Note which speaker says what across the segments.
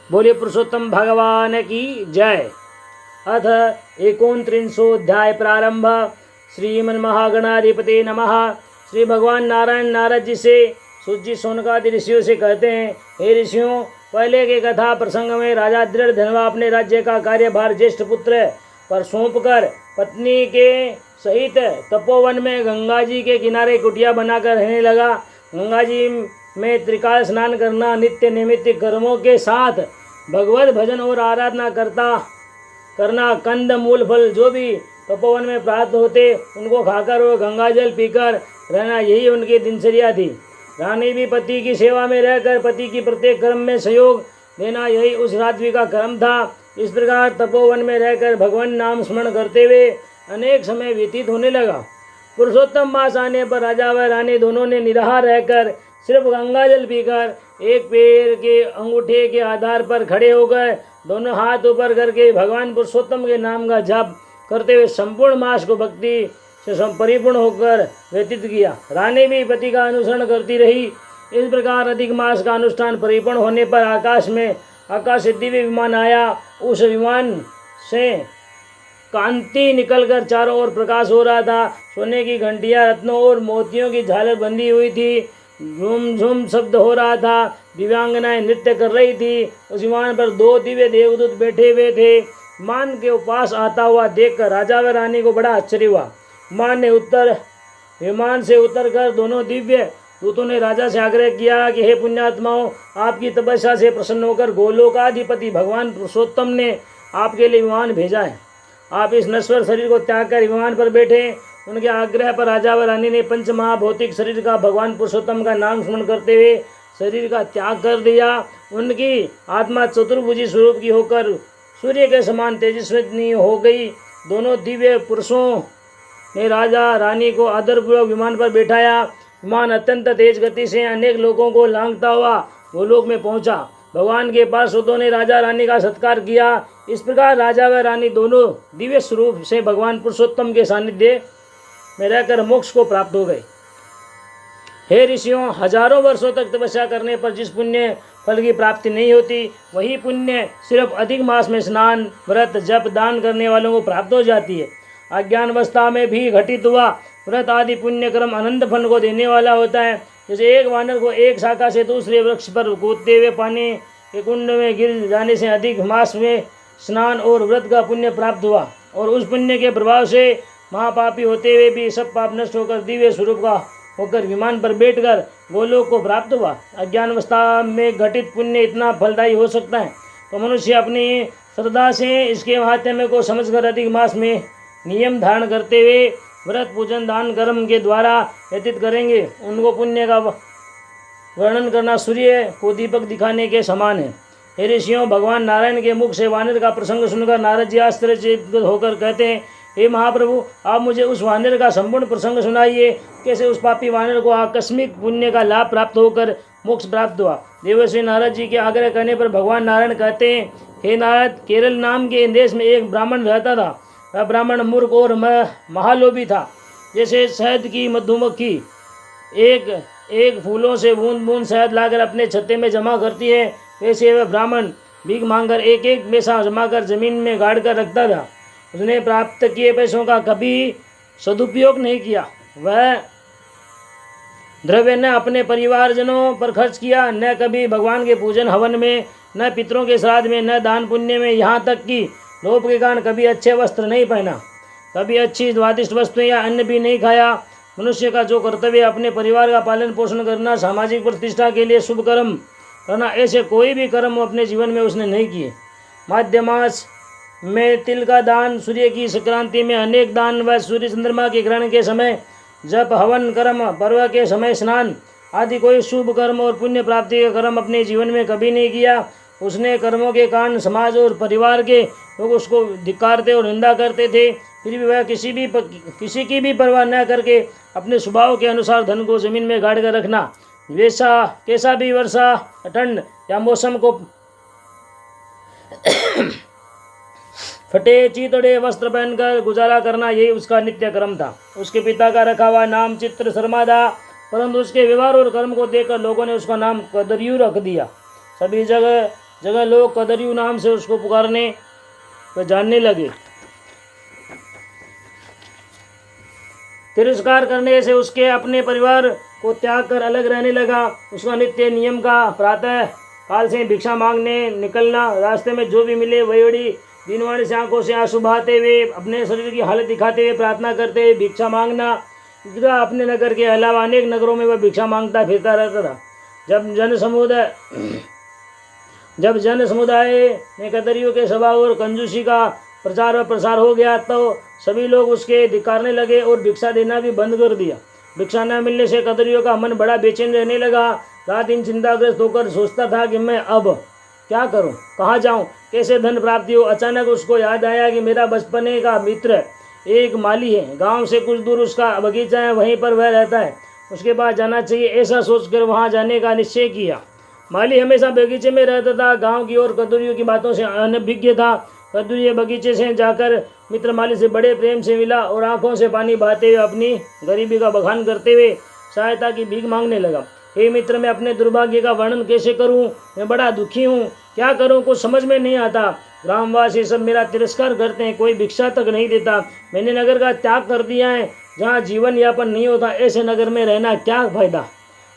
Speaker 1: बोले पुरुषोत्तम भगवान की जय। अथ 29 प्रारंभ। श्रीमन्महागणाधिपते नमः। श्री भगवान नारायण नारद जी से सूत जी शौनकादि ऋषियों से कहते हैं, हे ऋषियों, पहले के कथा प्रसंग में राजा दृढ़ धनवा अपने राज्य का कार्यभार ज्येष्ठ पुत्र पर सौंपकर पत्नी के सहित तपोवन में गंगा जी के किनारे कुटिया बनाकर रहने लगा। गंगा जी में त्रिकाल स्नान करना, नित्य नैमित्तिक कर्मों के साथ भगवत भजन और आराधना करना, कंद मूल फल जो भी तपोवन में प्राप्त होते उनको खाकर और गंगा जल पीकर रहना, यही उनकी दिनचर्या थी। रानी भी पति की सेवा में रहकर पति की प्रत्येक कर्म में सहयोग देना, यही उस रात्रि का कर्म था। इस प्रकार तपोवन में रहकर भगवान नाम स्मरण करते हुए अनेक समय व्यतीत होने लगा। पुरुषोत्तम मास आने पर राजा व रानी दोनों ने निराहार रहकर सिर्फ गंगा जल पीकर एक पैर के अंगूठे के आधार पर खड़े होकर दोनों हाथ ऊपर करके भगवान पुरुषोत्तम के नाम का जाप करते हुए संपूर्ण मास को भक्ति से परिपूर्ण होकर व्यतीत किया। रानी भी पति का अनुसरण करती रही। इस प्रकार अधिक मास का अनुष्ठान परिपूर्ण होने पर आकाश से दिव्य विमान आया। उस विमान से कांति निकलकर चारों ओर प्रकाश हो रहा था। सोने की घंटियां, रत्नों और मोतियों की झालर बंधी हुई थी। झूम झूम शब्द हो रहा था। दिव्यांगनाएं नृत्य कर रही थी। उस विमान पर 2 दिव्य देवदूत बैठे हुए थे। विमान के पास आता हुआ देखकर राजा व रानी को बड़ा आश्चर्य हुआ। विमान से उतरकर दोनों दिव्य दूतों ने राजा से आग्रह किया कि हे पुण्यात्माओं, आपकी तपस्या से प्रसन्न होकर गोलोकाधिपति भगवान पुरुषोत्तम ने आपके लिए विमान भेजा है। आप इस नश्वर शरीर को त्याग कर विमान पर बैठे। उनके आग्रह पर राजा व रानी ने पंच महाभौतिक शरीर का भगवान पुरुषोत्तम का नाम स्मरण करते हुए शरीर का त्याग कर दिया। उनकी आत्मा चतुर्भुजी स्वरूप की होकर सूर्य के समान तेजस्वी हो गई। दोनों दिव्य पुरुषों ने राजा रानी को आदरपूर्वक विमान पर बैठाया। विमान अत्यंत तेज गति से अनेक लोगों को लांघता हुआ गोलोक में पहुंचा। भगवान के पार्षदों ने राजा रानी का सत्कार किया। इस प्रकार राजा व रानी दोनों दिव्य स्वरूप से भगवान पुरुषोत्तम के सानिध्य में रहकर मोक्ष को प्राप्त हो गए। हे ऋषियों, हजारों वर्षों तक तपस्या करने पर जिस पुण्य फल की प्राप्ति नहीं होती, वही पुण्य सिर्फ अधिक मास में स्नान, व्रत, जप, दान करने वालों को प्राप्त हो जाती है। अज्ञान अवस्था में भी घटित हुआ व्रत आदि पुण्य कर्म अनंत फल को देने वाला होता है। जैसे एक वानर को एक शाखा से दूसरे वृक्ष पर कूदते हुए पानी के कुंड में गिर जाने से अधिक मास में स्नान और व्रत का पुण्य प्राप्त हुआ, और उस पुण्य के प्रभाव से महापापी होते हुए भी सब पाप नष्ट होकर दिव्य स्वरूप का होकर विमान पर बैठकर गोलोक को प्राप्त हुआ। अज्ञान अवस्था में घटित पुण्य इतना फलदायी हो सकता है तो मनुष्य अपनी श्रद्धा से इसके महात्म्य को समझकर अधिक मास में नियम धारण करते हुए व्रत, पूजन, दान, कर्म के द्वारा व्यतीत करेंगे। उनको पुण्य का वर्णन करना सूर्य को दीपक दिखाने के समान है। हे ऋषियों, भगवान नारायण के मुख से वानर का प्रसंग सुनकर नारद जी आश्चर्यचकित होकर कहते हैं, हे महाप्रभु, आप मुझे उस वानर का संपूर्ण प्रसंग सुनाइए। कैसे उस पापी वानर को आकस्मिक पुण्य का लाभ प्राप्त होकर मोक्ष प्राप्त हुआ। देवर्षि नारद जी के आग्रह करने पर भगवान नारायण कहते हैं, हे नारद, केरल नाम के देश में एक ब्राह्मण रहता था। वह ब्राह्मण मूर्ख और महालोभी था। जैसे शहद की मधुमक्खी एक फूलों से बूंद बूंद शहद लाकर अपने छत्ते में जमा करती है, वैसे वह ब्राह्मण भीख मांगकर एक एक पैसा जमा कर जमीन में गाड़ कर रखता था। उसने प्राप्त किए पैसों का कभी सदुपयोग नहीं किया। वह द्रव्य न अपने परिवारजनों पर खर्च किया, न कभी भगवान के पूजन हवन में, न पितरों के श्राद्ध में, न दान पुण्य में। यहाँ तक कि लोभ के कारण कभी अच्छे वस्त्र नहीं पहना, कभी अच्छी स्वादिष्ट वस्तुएं या अन्न भी नहीं खाया। मनुष्य का जो कर्तव्य अपने परिवार का पालन पोषण करना, सामाजिक प्रतिष्ठा के लिए शुभ कर्म करना, ऐसे कोई भी कर्म अपने जीवन में उसने नहीं किए। माध्य मास में तिल का दान, सूर्य की संक्रांति में अनेक दान व सूर्य चंद्रमा के ग्रहण के समय जप, हवन कर्म, पर्व के समय स्नान आदि कोई शुभ कर्म और पुण्य प्राप्ति का कर्म अपने जीवन में कभी नहीं किया। उसने कर्मों के कारण समाज और परिवार के लोग उसको धिक्कारते और निंदा करते थे। फिर भी वह किसी की भी परवाह न करके अपने स्वभाव के अनुसार धन को जमीन में गाड़ कर रखना, वैसा कैसा भी वर्षा, ठंड या मौसम को फटे चीतड़े वस्त्र पहनकर गुजारा करना, यही उसका नित्य कर्म था। उसके पिता का रखा हुआ नाम चित्र शर्मा था, परंतु उसके व्यवहार और कर्म को देखकर लोगों ने उसका नाम कदरियू रख दिया। सभी जगह जगह लोग कदरियु नाम से उसको पुकारने व जानने लगे। तिरस्कार करने से उसके अपने परिवार को त्याग कर अलग रहने लगा। उसका नित्य नियम का प्रातः काल से भिक्षा मांगने निकलना, रास्ते में जो भी मिले वही बड़ी दीनवाणी से आंखों से आंसू बहाते हुए अपने शरीर की हालत दिखाते हुए प्रार्थना करते हुए भिक्षा मांगना। अपने नगर के अलावा अनेक नगरों में वह भिक्षा मांगता फिरता रहता था। जब जन समुदाय में कदरियों के स्वभाव और कंजूसी का प्रचार व प्रसार हो गया तो सभी लोग उसके धिक्कारने लगे और भिक्षा देना भी बंद कर दिया। भिक्षा न मिलने से कदरियों का मन बड़ा बेचैन रहने लगा। रात दिन चिंताग्रस्त होकर सोचता था कि मैं अब क्या करूं, कहाँ जाऊं, कैसे धन प्राप्ति हो। अचानक उसको याद आया कि मेरा बचपने का मित्र एक माली है, गांव से कुछ दूर उसका बगीचा है, वहीं पर वह रहता है, उसके पास जाना चाहिए। ऐसा सोचकर वहां जाने का निश्चय किया। माली हमेशा बगीचे में रहता था, गांव की और कदरियों की बातों से अनभिज्ञ था। कदरिया बगीचे से जाकर मित्र माली से बड़े प्रेम से मिला और आंखों से पानी बहाते हुए अपनी गरीबी का बखान करते हुए सहायता की भीख मांगने लगा। हे मित्र, मैं अपने दुर्भाग्य का वर्णन कैसे करूं, मैं बड़ा दुखी हूं, क्या करूं, कुछ समझ में नहीं आता। ग्रामवासी सब मेरा तिरस्कार करते हैं, कोई भिक्षा तक नहीं देता। मैंने नगर का त्याग कर दिया है, जहाँ जीवन यापन नहीं होता, ऐसे नगर में रहना क्या फायदा।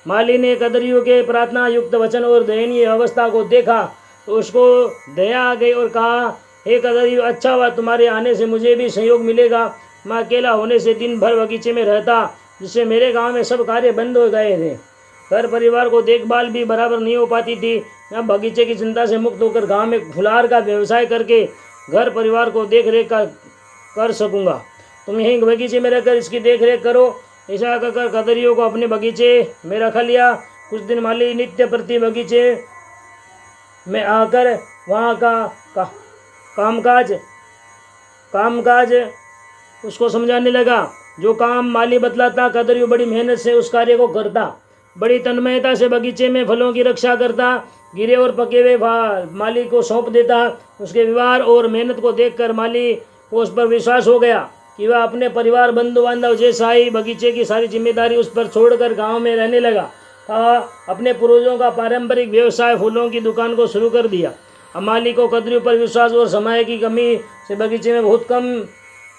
Speaker 1: माली ने कदरियों के प्रार्थना युक्त वचन और दयनीय अवस्था को देखा तो उसको दया आ गई और कहा, हे कदरियो, अच्छा हुआ तुम्हारे आने से मुझे भी सहयोग मिलेगा। मैं अकेला होने से दिन भर बगीचे में रहता, जिससे मेरे गांव में सब कार्य बंद हो गए थे। घर परिवार को देखभाल भी बराबर नहीं हो पाती थी। मैं बगीचे की चिंता से मुक्त होकर गांव में फुलहार का व्यवसाय करके घर परिवार को देख रेख कर सकूंगा। तुम यहीं बगीचे में रहकर इसकी देख रेख करो। ऐसा कहकर कदरियों को अपने बगीचे में रख लिया। कुछ दिन माली नित्य प्रति बगीचे में आकर वहाँ का कामकाज उसको समझाने लगा। जो काम माली बतलाता, कदरियो बड़ी मेहनत से उस कार्य को करता, बड़ी तन्मयता से बगीचे में फलों की रक्षा करता, गिरे और पके हुए माली को सौंप देता। उसके व्यवहार और मेहनत को देखकर माली को उस पर विश्वास हो गया कि वह अपने परिवार बंधु बांधव जैसा ही बगीचे की सारी जिम्मेदारी उस पर छोड़कर गांव में रहने लगा। अपने पूर्वजों का पारंपरिक व्यवसाय फूलों की दुकान को शुरू कर दिया। माली को कदरियों पर विश्वास और समय की कमी से बगीचे में बहुत कम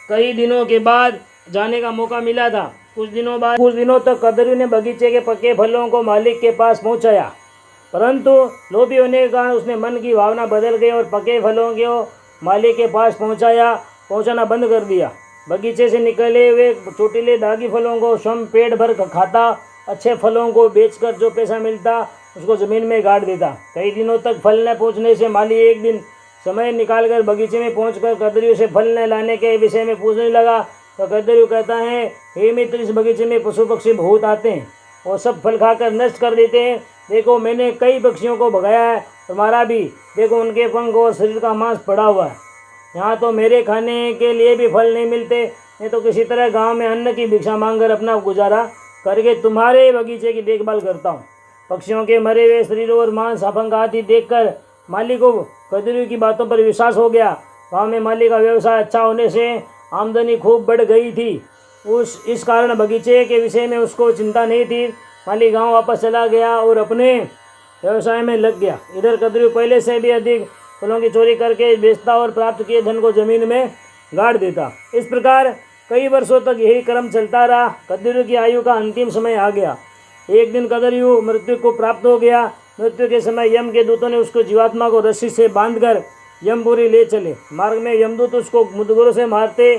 Speaker 1: कई दिनों के बाद जाने का मौका मिला था। कुछ दिनों तक कदरियों ने बगीचे के पके फलों को मालिक के पास पहुंचाया, परंतु लोभी होने के कारण उसने मन की भावना बदल गई और पके फलों को मालिक के पास पहुंचाना बंद कर दिया। बगीचे से निकले हुए चोटीले दागी फलों को स्वयं पेट भर खाता, अच्छे फलों को बेचकर जो पैसा मिलता उसको ज़मीन में गाड़ देता। कई दिनों तक फल न पहुंचने से माली एक दिन समय निकालकर बगीचे में पहुंचकर कदरियों से फल न लाने के विषय में पूछने लगा। तो कदरियो कहता है, हे मित्र, इस बगीचे में पशु पक्षी बहुत आते हैं और सब फल खाकर नष्ट कर देते हैं। देखो, मैंने कई पक्षियों को भगाया है, तुम्हारा भी देखो, उनके पंख और शरीर का मांस पड़ा हुआ है। यहाँ तो मेरे खाने के लिए भी फल नहीं मिलते। मैं तो किसी तरह गांव में अन्न की भिक्षा मांगकर अपना गुजारा करके तुम्हारे बगीचे की देखभाल करता हूँ। पक्षियों के मरे हुए शरीर और मांस अपंग आदि देखकर माली को कदरियों की बातों पर विश्वास हो गया। गाँव में माली का व्यवसाय अच्छा होने से आमदनी खूब बढ़ गई थी। इस कारण बगीचे के विषय में उसको चिंता नहीं थी। माली गांव वापस चला गया और अपने व्यवसाय में लग गया। इधर कदरियो पहले से भी अधिक फलों की चोरी करके बेचता और प्राप्त किए धन को जमीन में गाड़ देता। इस प्रकार कई वर्षों तक यही क्रम चलता रहा। कदरियो की आयु का अंतिम समय आ गया। एक दिन कदरियो मृत्यु को प्राप्त हो गया। मृत्यु के समय यम के दूतों ने उसको जीवात्मा को रस्सी से बांधकर यमपुरी ले चले। मार्ग में यमदूत उसको मुद्गरों से मारते,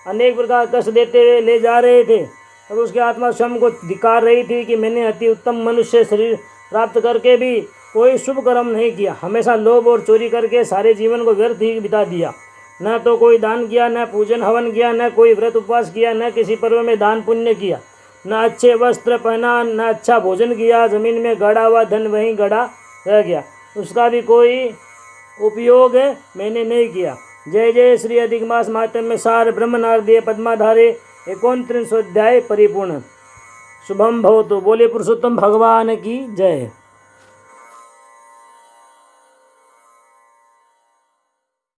Speaker 1: अनेक प्रकार कष्ट देते हुए ले जा रहे थे। तब उसकी आत्मा स्वयं को धिक्कार रही थी कि मैंने अति उत्तम मनुष्य शरीर प्राप्त करके भी कोई शुभ कर्म नहीं किया। हमेशा लोभ और चोरी करके सारे जीवन को व्यर्थ ही बिता दिया। न तो कोई दान किया, न पूजन हवन किया, न कोई व्रत उपवास किया, न किसी पर्व में दान पुण्य किया, न अच्छे वस्त्र पहना, न अच्छा भोजन किया। जमीन में गड़ा हुआ धन वहीं गड़ा रह गया, उसका भी कोई उपयोग मैंने नहीं किया। जय जय श्री अधिक मास महात्म्य सार ब्रह्मनारदीय पद्माधारे 29वां अध्याय परिपूर्ण। शुभम भवतु। बोले पुरुषोत्तम भगवान की जय।